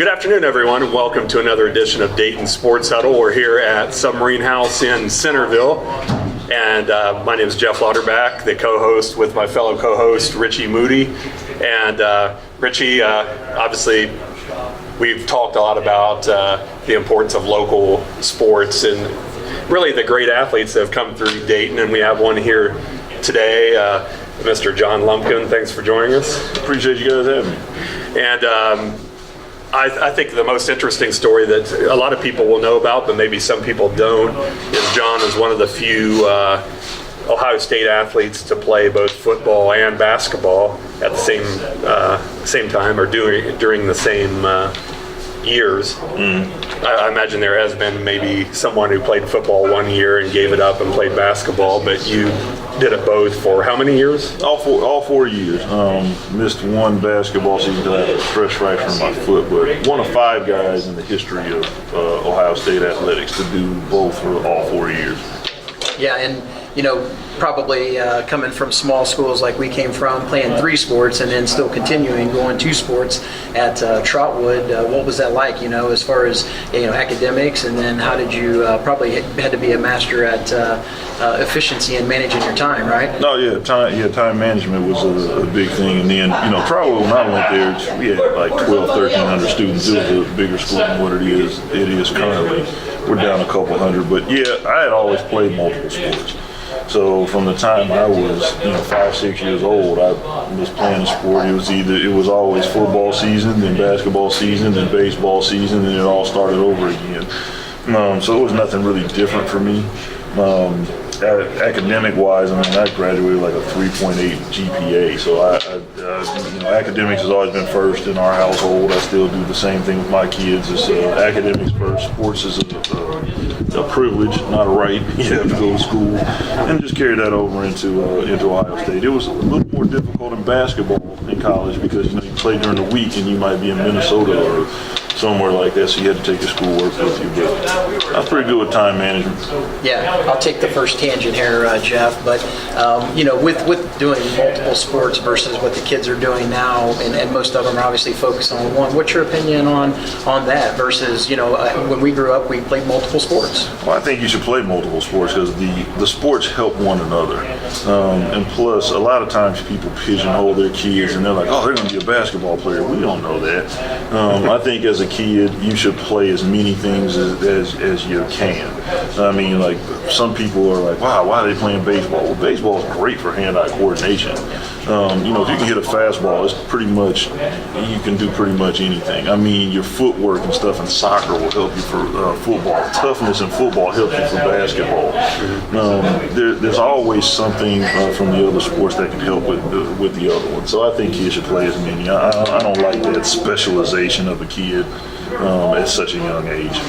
Good afternoon, everyone, and welcome to another edition of Dayton Sports Huddle. We're here at Submarine House in Centerville, and my name is Jeff Lauterbach, the co-host with my fellow co-host Richie Moody. And Richie, obviously, we've talked a lot about the importance of local sports and really the great athletes that have come through Dayton, and we have one here today, Mr. John Lumpkin. Thanks for joining us. Appreciate you guys having me. And I think the most interesting story that a lot of people will know about, but maybe some people don't, is John is one of the few Ohio State athletes to play both football and basketball at the same time, or during the same years. I imagine there has been maybe someone who played football 1 year and gave it up and played basketball, but you did it both for how many years? All 4 years. Missed one basketball season because I had a stress fracture in my foot, but one of 5 guys in the history of Ohio State athletics to do both for all 4 years. Yeah, and probably coming from small schools like we came from, playing 3 sports and then still continuing going 2 sports at Trotwood. What was that like, as far as academics, and then how did you probably had to be a master at efficiency and managing your time, right? No, time management was a big thing. And then, Trotwood, when I went there, we had like 1,200 students. It was a bigger school than what it is currently. We're down a couple hundred, but I had always played multiple sports. So from the time I was 5, 6 years old, I was playing a sport. It was always football season, then basketball season, then baseball season, and it all started over again. So it was nothing really different for me. Academic-wise, I graduated like a 3.8 GPA. So academics has always been first in our household. I still do the same thing with my kids. It's academics first. Sports is a privilege, not a right. You have to go to school, and just carry that over into Ohio State. It was a little more difficult in basketball in college because you play during the week and you might be in Minnesota or somewhere like that, so you had to take your schoolwork with you. But I was pretty good with time management. Yeah, I'll take the first tangent here, Jeff. But with doing multiple sports versus what the kids are doing now, and most of them are obviously focused on one. What's your opinion on that versus when we grew up, we played multiple sports? Well, I think you should play multiple sports because the sports help one another, and plus a lot of times people pigeonhole their kids and they're like, oh, they're going to be a basketball player. We don't know that. I think as a kid, you should play as many things as you can. Like some people are like, wow, why are they playing baseball? Well, baseball is great for hand-eye coordination. If you can hit a fastball, it's pretty much, you can do pretty much anything. Your footwork and stuff in soccer will help you for football. Toughness in football helps you for basketball. There's always something from the other sports that can help with the other one. So I think kids should play as many. I don't like that specialization of a kid at such a young age.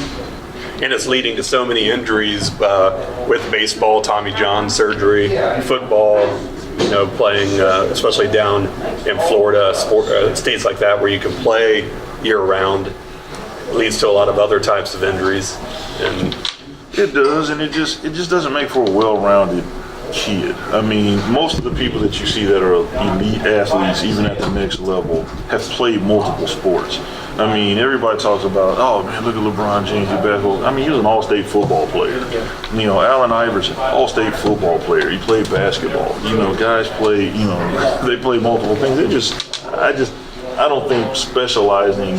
And it's leading to so many injuries with baseball, Tommy John surgery, football, playing, especially down in Florida, states like that where you can play year-round, leads to a lot of other types of injuries. And it does, and it just doesn't make for a well-rounded kid. Most of the people that you see that are elite athletes, even at the next level, have played multiple sports. Everybody talks about, oh man, look at LeBron James, he basketball. He was an all-state football player. Allen Iverson, all-state football player. He played basketball. Guys play, they play multiple things. I don't think specializing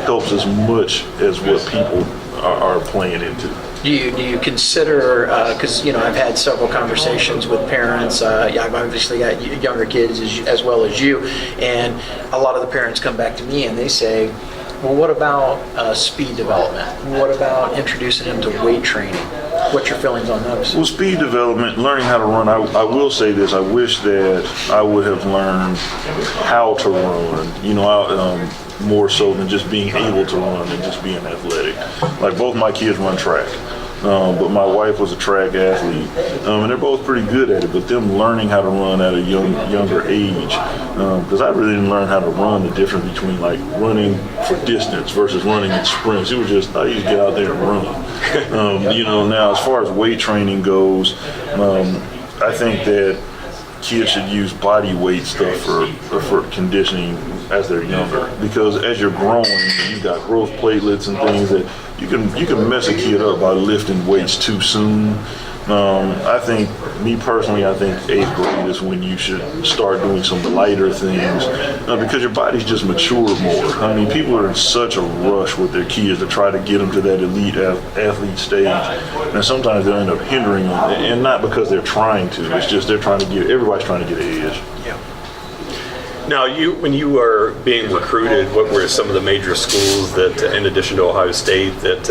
helps as much as what people are playing into. Do you consider, because I've had several conversations with parents, I've obviously got younger kids as well as you, and a lot of the parents come back to me and they say, well, what about speed development? What about introducing them to weight training? What's your feelings on those? Well, speed development, learning how to run, I will say this, I wish that I would have learned how to run, more so than just being able to run and just being athletic. Like both my kids run track. But my wife was a track athlete, and they're both pretty good at it. But them learning how to run at a younger age, because I really didn't learn how to run, the difference between like running for distance versus running in sprints. It was just I used to get out there and run. Now as far as weight training goes, I think that kids should use body weight stuff for conditioning as they're younger, because as you're growing, you've got growth platelets and things that you can mess a kid up by lifting weights too soon. I think, me personally, I think 8th grade is when you should start doing some lighter things, because your body's just matured more. I mean, people are in such a rush with their kids to try to get them to that elite athlete stage, and sometimes they end up hindering them, and not because they're trying to. It's just everybody's trying to get an edge. Yeah. Now, when you were being recruited, what were some of the major schools that, in addition to Ohio State, that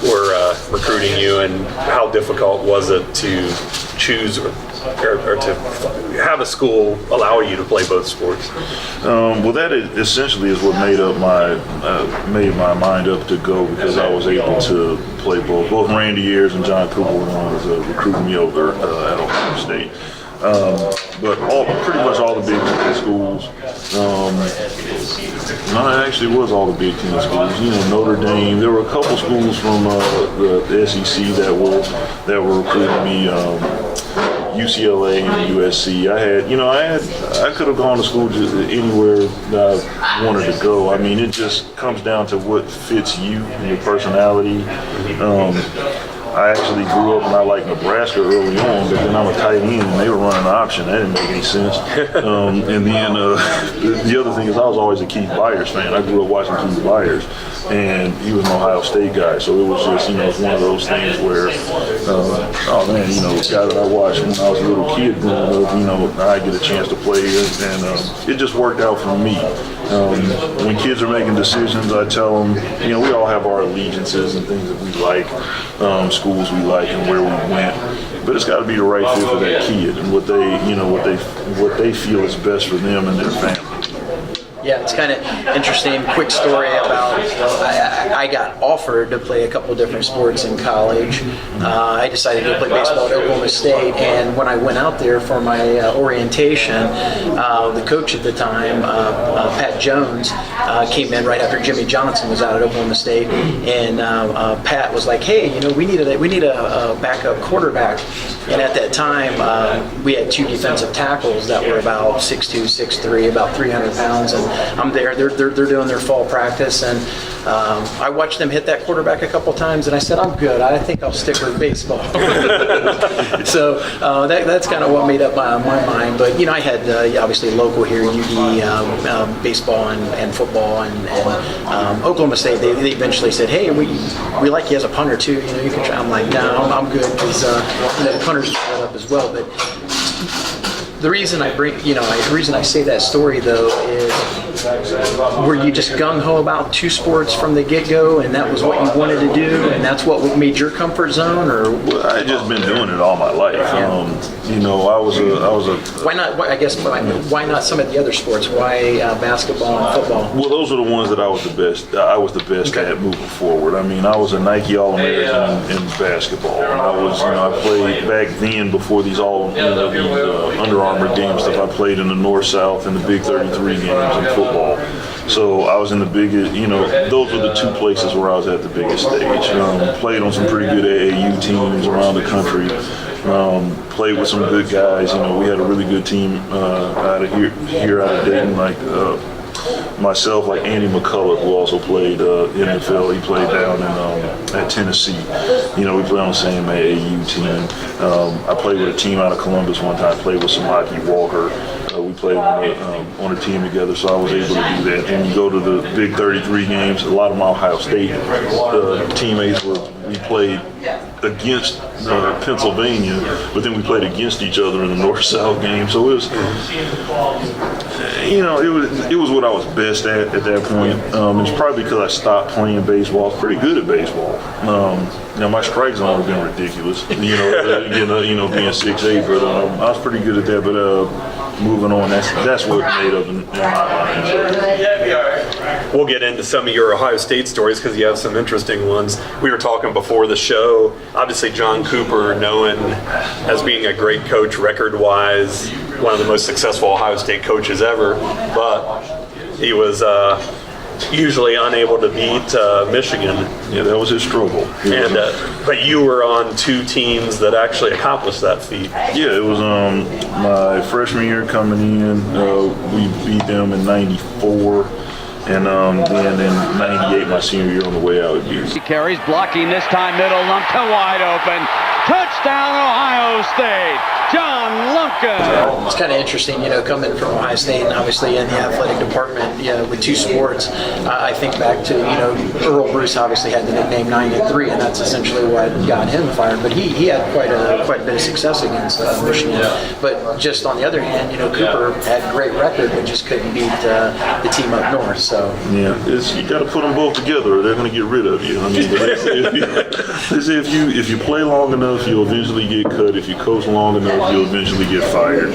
were recruiting you, and how difficult was it to choose or to have a school allow you to play both sports? Well, that essentially is what made my mind up to go, because I was able to play both. Both Randy Ayers and John Cooper were the ones recruiting me over at Ohio State. But pretty much all the Big Ten schools. No, it actually was all the Big Ten schools. Notre Dame. There were a couple schools from the SEC that were recruiting me. UCLA and USC. I could have gone to school just anywhere that I wanted to go. I mean, it just comes down to what fits you and your personality. I actually grew up and I liked Nebraska early on, but then I'm a tight end and they were running an option. That didn't make any sense. And then the other thing is I was always a Keith Byers fan. I grew up watching Keith Byers, and he was an Ohio State guy. So it was just, it's one of those things where, the guy that I watched when I was a little kid growing up, I get a chance to play, and it just worked out for me. When kids are making decisions, I tell them, we all have our allegiances and things that we like, schools we like, and where we went. But it's got to be the right fit for that kid and what they feel is best for them and their family. Yeah, it's kind of interesting. Quick story about I got offered to play a couple different sports in college. I decided to play baseball at Oklahoma State, and when I went out there for my orientation, the coach at the time, Pat Jones, came in right after Jimmy Johnson was out at Oklahoma State, and Pat was like, "Hey, we need a backup quarterback." And at that time, we had two defensive tackles that were about 6'2", 6'3", about 300 pounds, and I'm there. They're doing their fall practice, and I watched them hit that quarterback a couple times, and I said, "I'm good. I think I'll stick with baseball." So that's kind of what made up my mind. But I had obviously local here, UD, baseball and football, and Oklahoma State. They eventually said, "Hey, we like you as a punter too. You can try." I'm like, "No, I'm good," because the punters are set up as well. But the reason I say that story though is, were you just gung-ho about two sports from the get-go, and that was what you wanted to do, and that's what made your comfort zone, or? Well, I just been doing it all my life. Yeah. I was a. Why not? Why not some of the other sports? Why basketball and football? Well, those are the ones that I was the best. I was the best at moving forward. I mean, I was a Nike All-American in basketball, and I played back then before these Under Armour games stuff. I played in the North-South and the Big 33 games in football. So I was in the biggest, those were the two places where I was at the biggest stage. Played on some pretty good AAU teams around the country. Played with some good guys. We had a really good team out of here out of Dayton, like myself, like Andy McCullough, who also played NFL. He played down at Tennessee. We played on the same AAU team. I played with a team out of Columbus one time. Played with Samaki Walker. We played on a team together, so I was able to do that. And you go to the Big 33 games, a lot of my Ohio State teammates we played against Pennsylvania, but then we played against each other in the North-South game. So it was, it was what I was best at that point. It's probably because I stopped playing baseball. I was pretty good at baseball. My strike zone would have been ridiculous, being 6'8", but I was pretty good at that. But moving on, that's what made up in my mind. We'll get into some of your Ohio State stories because you have some interesting ones. We were talking before the show. Obviously, John Cooper, known as being a great coach record-wise, one of the most successful Ohio State coaches ever, but he was usually unable to beat Michigan. Yeah, that was his struggle. And but you were on 2 teams that actually accomplished that feat. Yeah, it was my freshman year coming in. We beat them in '94, and then in '98, my senior year on the way out. He carries, blocking this time, middle, Lumpkin wide open. Touchdown, Ohio State! John Lumpkin. It's kind of interesting, coming from Ohio State and obviously in the athletic department, with 2 sports. I think back to, Earl Bruce obviously had the nickname 9 and 3, and that's essentially what got him fired. But he had quite a bit of success against Michigan. But just on the other hand, Cooper had a great record, but just couldn't beat the team up north. So yeah, you got to put them both together, or they're going to get rid of you. I mean, they say if you play long enough, you'll eventually get cut. If you coach long enough, you'll eventually get fired.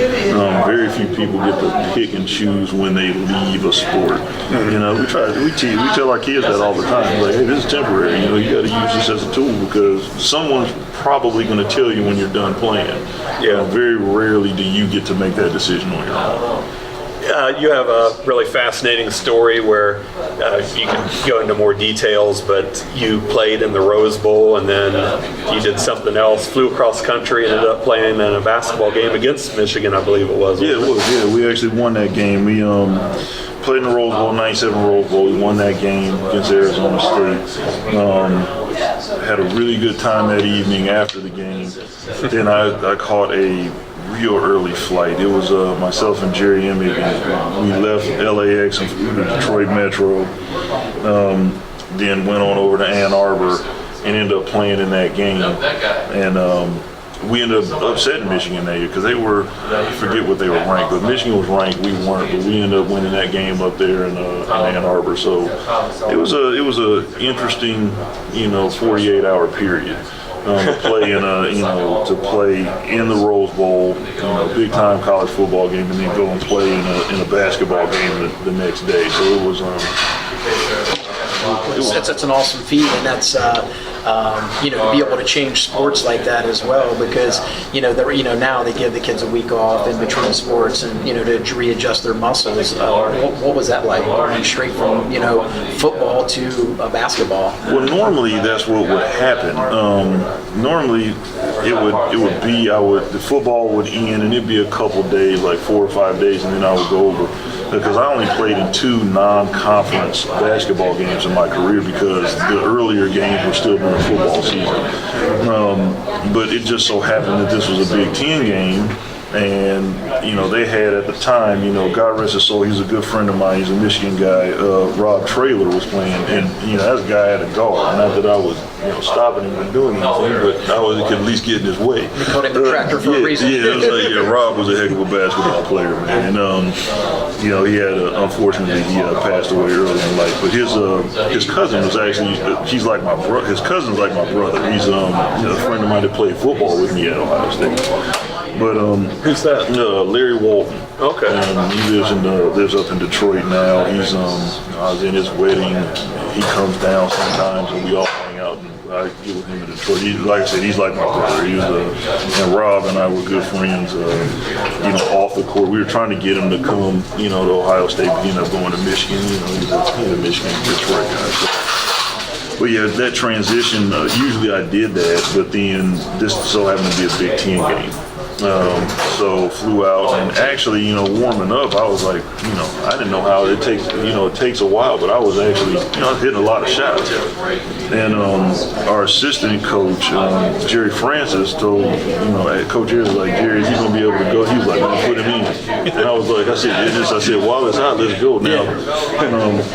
Very few people get to pick and choose when they leave a sport. We tell our kids that all the time. Like, hey, this is temporary. You got to use this as a tool because someone's probably going to tell you when you're done playing. Yeah. Very rarely do you get to make that decision on your own. You have a really fascinating story where you can go into more details, but you played in the Rose Bowl and then you did something else, flew across country and ended up playing in a basketball game against Michigan, I believe it was. Yeah, it was. Yeah, we actually won that game. We played in the Rose Bowl, '97 Rose Bowl. We won that game against Arizona State. Had a really good time that evening after the game. Then I caught a real early flight. It was myself and Jerry Emig. We left LAX and flew to Detroit Metro. Then went on over to Ann Arbor and ended up playing in that game. And we ended up upsetting Michigan that year because they were, I forget what they were ranked, but Michigan was ranked, we weren't. But we ended up winning that game up there in Ann Arbor. So it was a interesting, 48-hour period. To play in the Rose Bowl, big time college football game, and then go and play in a basketball game the next day. So it was. It's an awesome feat, and that's to be able to change sports like that as well, because now they give the kids a week off in between sports and to readjust their muscles. What was that like, going straight from football to basketball? Well, normally that's what would happen. Normally it would be the football would end and it'd be a couple days, like 4 or 5 days, and then I would go over. Because I only played in 2 non-conference basketball games in my career because the earlier games were still during football season. But it just so happened that this was a Big Ten game. And, they had at the time, God rest his soul, he's a good friend of mine. He's a Michigan guy. Rob Traylor was playing. And, that guy had a guard. Not that I was, stopping him from doing anything, but I could at least get in his way. You called him the tractor for a reason. Yeah, it was like, Rob was a heck of a basketball player, man. And, he had, unfortunately, he passed away early in life. But his cousin was actually, he's like my brother. His cousin's like my brother. He's a friend of mine that played football with me at Ohio State. But who's that? Larry Walton. Okay. He lives up in Detroit now. He's I was in his wedding. He comes down sometimes, and we all hang out. And I get with him in Detroit. Like I said, he's like my brother. And Rob and I were good friends. Off the court, we were trying to get him to come, to Ohio State. But he ended up going to Michigan. He's a Michigan Detroit guy. So. But yeah, that transition. Usually I did that, but then this so happened to be a Big Ten game. So flew out and actually, warming up, I was like, I didn't know how it takes, it takes a while, but I was actually, hitting a lot of shots. And our assistant coach, Jerry Francis, told, Coach Jerry was like, Jerry, is he going to be able to go? He was like, man, put him in. And I was like, I said, while it's out, let's go now. And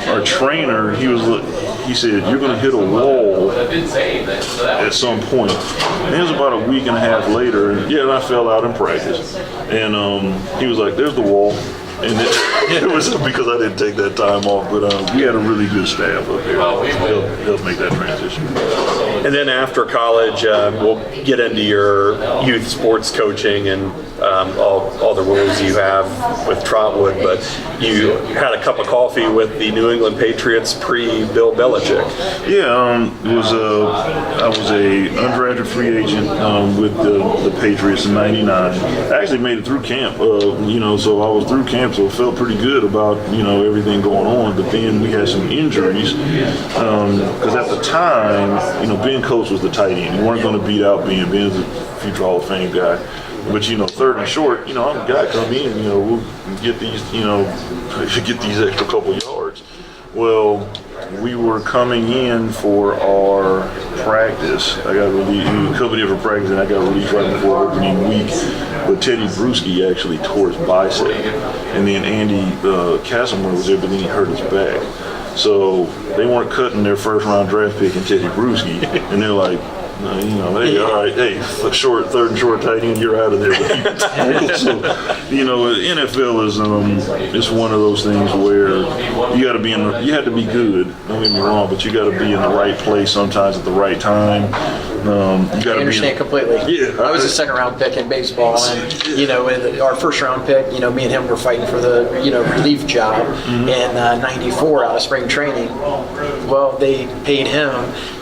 our trainer, he said, you're going to hit a wall at some point. And it was about a week and a half later, and I fell out in practice. And he was like, there's the wall. And it was because I didn't take that time off, but we had a really good staff up here to help make that transition. And then after college, we'll get into your youth sports coaching, and all the rules you have with Trotwood, but you had a cup of coffee with the New England Patriots pre-Bill Belichick. Yeah, I was a undrafted free agent with the Patriots in '99. I actually made it through camp, so I was through camp, so it felt pretty good about everything going on. But then we had some injuries because at the time, Ben Coates was the tight end. You weren't going to beat out Ben. Ben's a future Hall of Fame guy. But third and short, I'm a guy come in, we'll get these, get these extra couple yards. Well, we were coming in for our practice. I got released, a couple different practices, and I got released right before opening week. But Teddy Bruschi actually tore his bicep, and then Andy Castleman was there, but then he hurt his back. So they weren't cutting their first round draft pick in Teddy Bruschi, and they're like, hey, all right, hey, third and short tight end, you're out of there. So, NFL is it's one of those things where you got to be you have to be good. Don't get me wrong, but you got to be in the right place sometimes at the right time. You got to understand completely. Yeah, I was a second round pick in baseball, and in our first round pick, me and him were fighting for the relief job in '94 out of spring training. Well, they paid him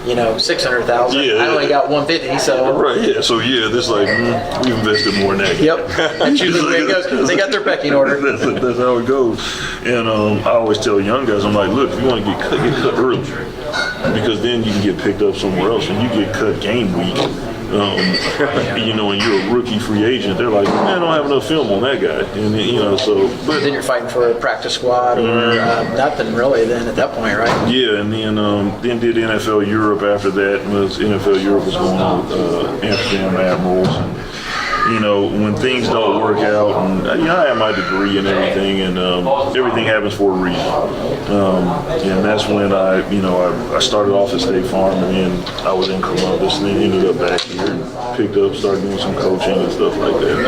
$600,000. Yeah, I only got $150,000. So right, yeah. So this we invested more than that. Yep, that's usually the way it goes. They got their pecking order. That's how it goes. And I always tell young guys, I'm like, look, if you want to get cut early, because then you can get picked up somewhere else. When you get cut game week, and you're a rookie free agent, they're like, man, I don't have enough film on that guy. And but then you're fighting for a practice squad or nothing really. Then at that point, right? Yeah, and then did NFL Europe after that. NFL Europe was going on with Amsterdam Admirals. And, when things don't work out, and I have my degree and everything, and everything happens for a reason. And that's when I started off at State Farm, and then I was in Columbus, and then ended up back here and started doing some coaching and stuff like that.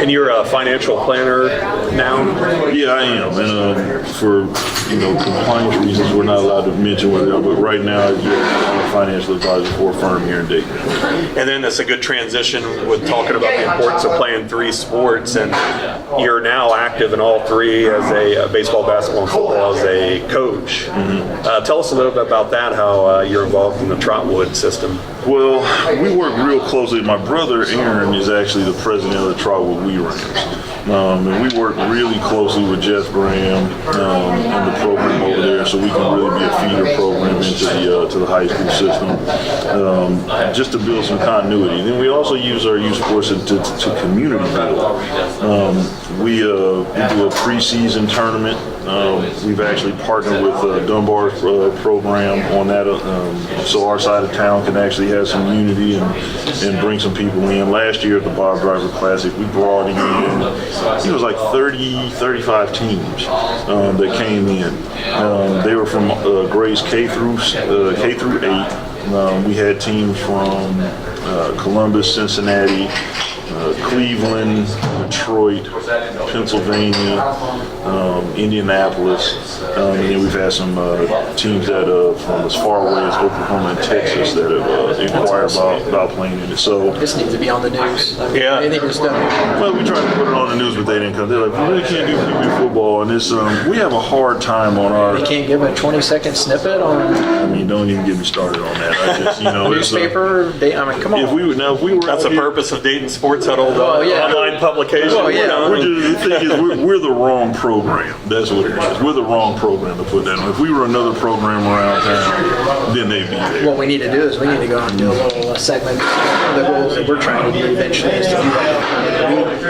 And you're a financial planner now? Yeah, I am. And for compliance reasons, we're not allowed to mention where they are. But right now, I'm a financial advisor for a firm here in Dayton. And then that's a good transition with talking about the importance of playing three sports, and you're now active in all three as a baseball, basketball, and football as a coach. Tell us a little bit about that, how you're involved in the Trotwood system. Well, we work real closely. My brother Aaron is actually the president of the Trotwood Wee Rams. And we work really closely with Jeff Graham and the program over there, so we can really be a feeder program into the high school system, just to build some continuity. And then we also use our youth sports to community build. We do a preseason tournament. We've actually partnered with Dunbar's program on that, so our side of town can actually have some unity and bring some people in. Last year at the Bob Driver Classic, we brought in, I think it was like 35 teams that came in. They were from grades K through 8. We had teams from Columbus, Cincinnati, Cleveland, Detroit, Pennsylvania, Indianapolis, and then we've had some teams that from as far away as Oklahoma and Texas that have inquired about playing in it. So This needs to be on the news. Yeah. They just don't. well, we tried to put it on the news, but they didn't come. They're like, we really can't do PB football, and it's we have a hard time on our. You can't give a 20-second snippet on I mean, don't even get me started on that. I just, it's, newspaper. Come on. if we were That's the purpose of Dayton Sports Huddle, the Oh, yeah. online publication. Oh, yeah. the thing is, we're the wrong program. That's what it is. We're the wrong program to put that on. If we were another program around town, then they'd be there. What we need to do is we need to go and do a little segment. One of the goals that we're trying to do eventually is to do that.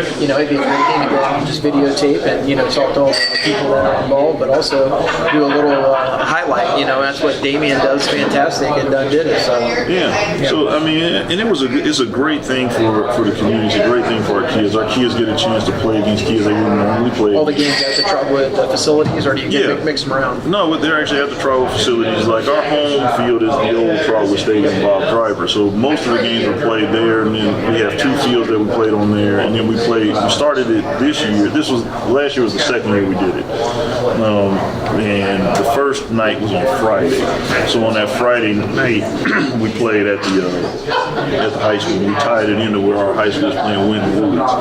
It'd be a great thing to go out and just videotape and talk to all the people that are involved, but also do a little highlight. That's what Damien does fantastic, and Doug did it. So Yeah. So I mean, and it's a great thing for the community. It's a great thing for our kids. Our kids get a chance to play against kids they wouldn't normally play. all the games at the Trotwood facilities, or do you get mix them around? No, they're actually at the Trotwood facilities. Like our home field is the old Trotwood Stadium, Bob Driver. So most of the games are played there, and then we have 2 fields that we played on there, and then we started it this year. Last year was the second year we did it, and the first night was on Friday. So on that Friday night, we played at at the high school. We tied it into where our high school is playing Winton Woods,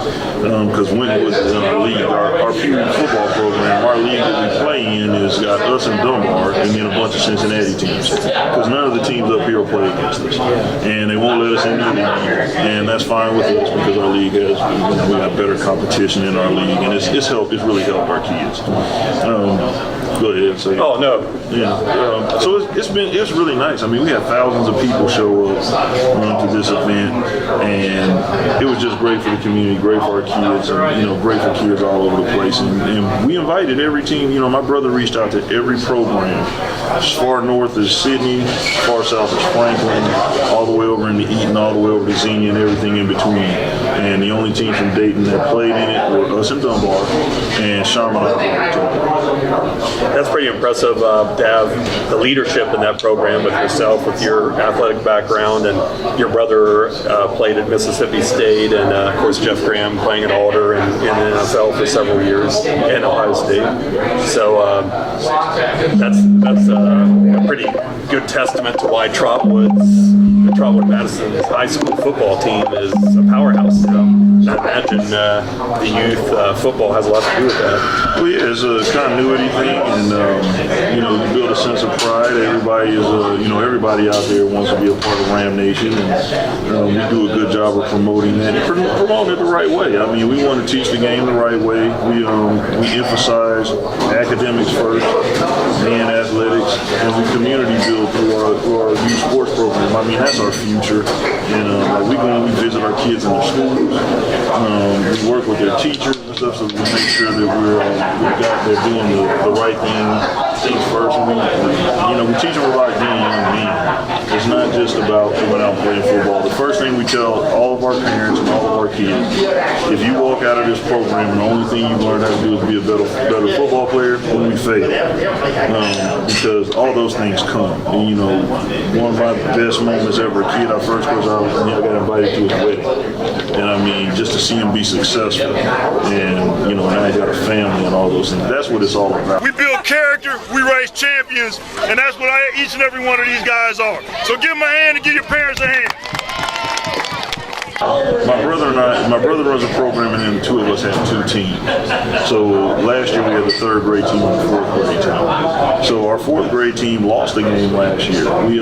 because Winton Woods is in our league. Our Pee Wee football program, our league that we play in, has got us and Dunbar, and then a bunch of Cincinnati teams. Because none of the teams up here will play against us, and they won't let us in their league, and that's fine with us because our league has we got better competition in our league, and it's really helped our kids. Go ahead. Say. Oh no. Yeah. So it's really nice. I mean, we had thousands of people show up to this event, and it was just great for the community, great for our kids, and great for kids all over the place. And we invited every team. My brother reached out to every program, as far north as Sydney, as far south as Franklin, all the way over into Eaton, all the way over to Xenia, and everything in between. And the only team from Dayton that played in it were us and Dunbar, and Charlotte. That's pretty impressive to have the leadership in that program with yourself, with your athletic background, and your brother played at Mississippi State, and of course Jeff Graham playing at Alder and in the NFL for several years, and Ohio State. So that's a pretty good testament to why Trotwood Madison's high school football team is a powerhouse. I imagine the youth football has a lot to do with that. Well, yeah, it's a continuity thing, and you build a sense of pride. Everybody is, everybody out there wants to be a part of Ram Nation, and we do a good job of promoting that and promoting it the right way. I mean, we want to teach the game the right way. We emphasize academics first, and athletics, and we community build through our youth sports program. I mean, that's our future, and we go and we visit our kids in their schools. We work with their teachers and stuff, so we make sure that they're doing the right things first. And we teach them about being young men. It's not just about going out and playing football. The first thing we tell all of our parents and all of our kids, if you walk out of this program and the only thing you learn how to do is be a better football player, then we fail. Because all those things come. And, one of my best moments ever, a kid, our first coach, I got invited to his wedding. And I mean, just to see him be successful, and now he's got a family and all those things. That's what it's all about. We build character, we raise champions, and that's what each and every one of these guys are. So give them a hand and give your parents a hand. My brother runs a program, and then the two of us have two teams. So last year we had the third grade team and the fourth grade team. So our fourth grade team lost a game last year. We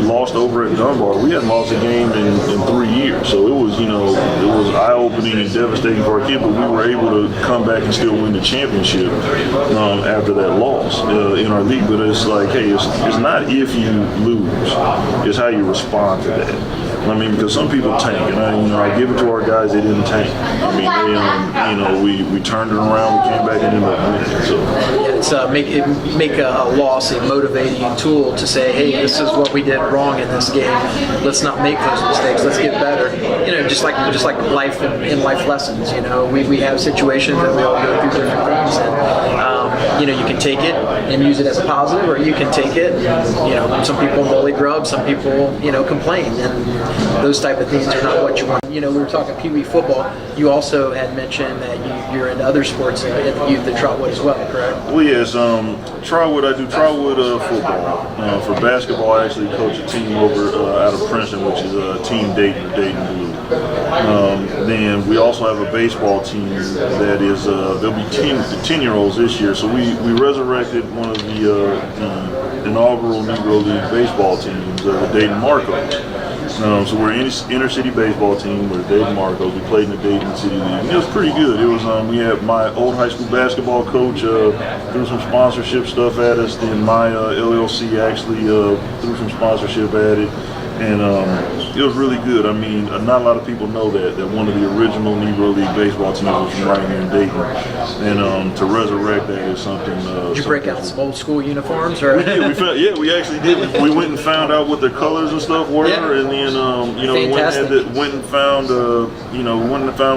lost over at Dunbar. We hadn't lost a game in 3 years. So it was eye-opening and devastating for our kids, but we were able to come back and still win the championship after that loss in our league. But it's like, hey, it's not if you lose, it's how you respond to that. I mean, because some people tank, and I give it to our guys. They didn't tank. I mean, we turned it around. We came back and ended up winning. So Make a loss a motivating tool to say, hey, this is what we did wrong in this game. Let's not make those mistakes. Let's get better. Just like life in life lessons. We have situations that we all go through different things, and you can take it and use it as a positive, or you can take it. Some people bully grub, some people complain, and those type of things are not what you want. We were talking Pee Wee football. You also had mentioned that you're into other sports at the youth at Trotwood as well, correct? Well, yes, Trotwood. I do Trotwood football. For basketball, I actually coach a team over out of Princeton, which is Team Dayton, Dayton Blue. Then we also have a baseball team that is there'll be 10-year-olds this year. So we resurrected one of the inaugural Negro League baseball teams, the Dayton Marcos. So we're an inner city baseball team. We're Dayton Marcos. We played in the Dayton City League. And it was pretty good. It was we had my old high school basketball coach threw some sponsorship stuff at us. Then my LLC actually threw some sponsorship at it. And it was really good. I mean, not a lot of people know that one of the original Negro League baseball teams was from right here in Dayton. And to resurrect that is something. Did you break out some old school uniforms? Or? We did. We actually did. We went and found out what their colors and stuff were, and then we went and found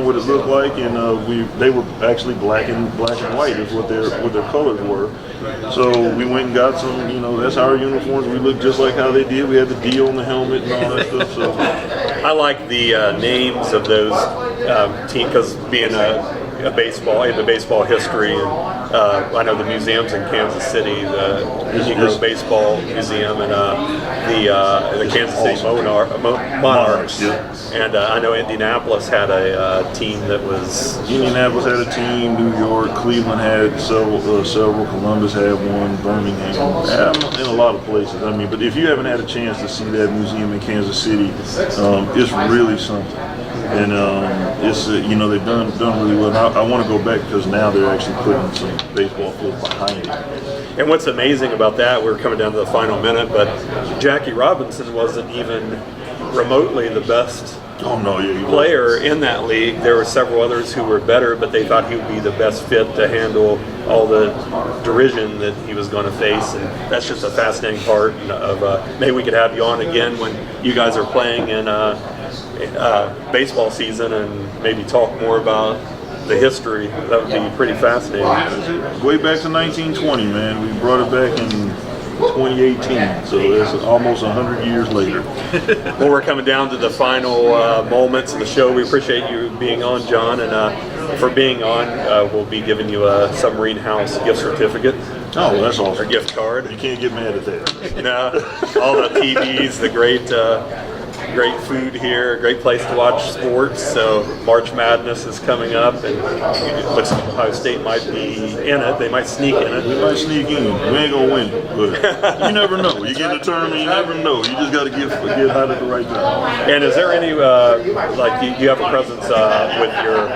what it looked like, and they were actually black and white is what their colors were. So we went and got some. That's our uniforms. We looked just like how they did. We had the D on the helmet and all that stuff. So I like the names of those teams, because being a baseball, into baseball history. And I know the museums in Kansas City, the Negro Baseball Museum, and the Kansas City Monarchs. Yeah. And I know Indianapolis had a team that was. Indianapolis had a team. New York, Cleveland had several. Columbus had one. Birmingham, in a lot of places. I mean, but if you haven't had a chance to see that museum in Kansas City, it's really something. And it's they've done really well. And I want to go back because now they're actually putting some baseball fields behind it. And what's amazing about that, we're coming down to the final minute, but Jackie Robinson wasn't even remotely the best Oh no, yeah, he was. player in that league. There were several others who were better, but they thought he would be the best fit to handle all the derision that he was going to face. And that's just a fascinating part of maybe we could have you on again when you guys are playing in baseball season and maybe talk more about the history. That would be pretty fascinating. Way back to 1920, man. We brought it back in 2018, so it's almost 100 years later. Well, we're coming down to the final moments of the show. We appreciate you being on, John, and for being on, we'll be giving you a Submarine House gift certificate. Oh, well, that's Or awesome. gift card. You can't get mad at that. No, all the TVs, the great food here, great place to watch sports. So March Madness is coming up, and it looks like Ohio State might be in it. They might sneak in We it. might sneak in. We ain't gonna win it, but you never know. You get in the tournament, you never know. You just got to get hot at the right time. And is there any you have a presence with your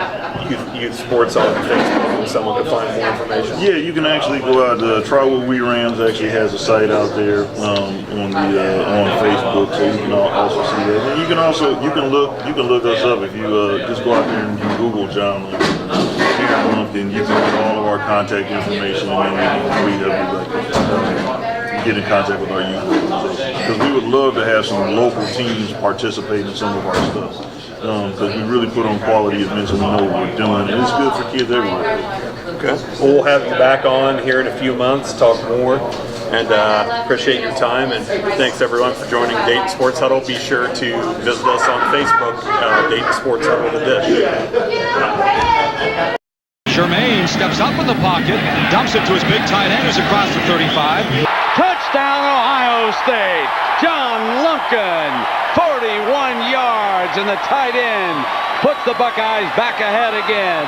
youth sports on Facebook where someone can find more information? Yeah, you can actually go out. Trotwood We Rams actually has a site out there on Facebook, so you can also see that. And you can look us up if you just go out there and you Google John Lumpkin. You can get all of our contact information, and then we help you get in contact with our youth organization. Because we would love to have some local teams participate in some of our stuff. Because we really put on quality events and we know what we're doing, and it's good for kids everywhere. Okay. Well, we'll have you back on here in a few months, talk more, and appreciate your time. And thanks everyone for joining Dayton Sports Huddle. Be sure to visit us on Facebook, Dayton Sports Huddle, The Dish. Jermaine steps up in the pocket, dumps it to his big tight end who's across the 35. Touchdown, Ohio State. John Lumpkin, 41 yards, and the tight end puts the Buckeyes back ahead again.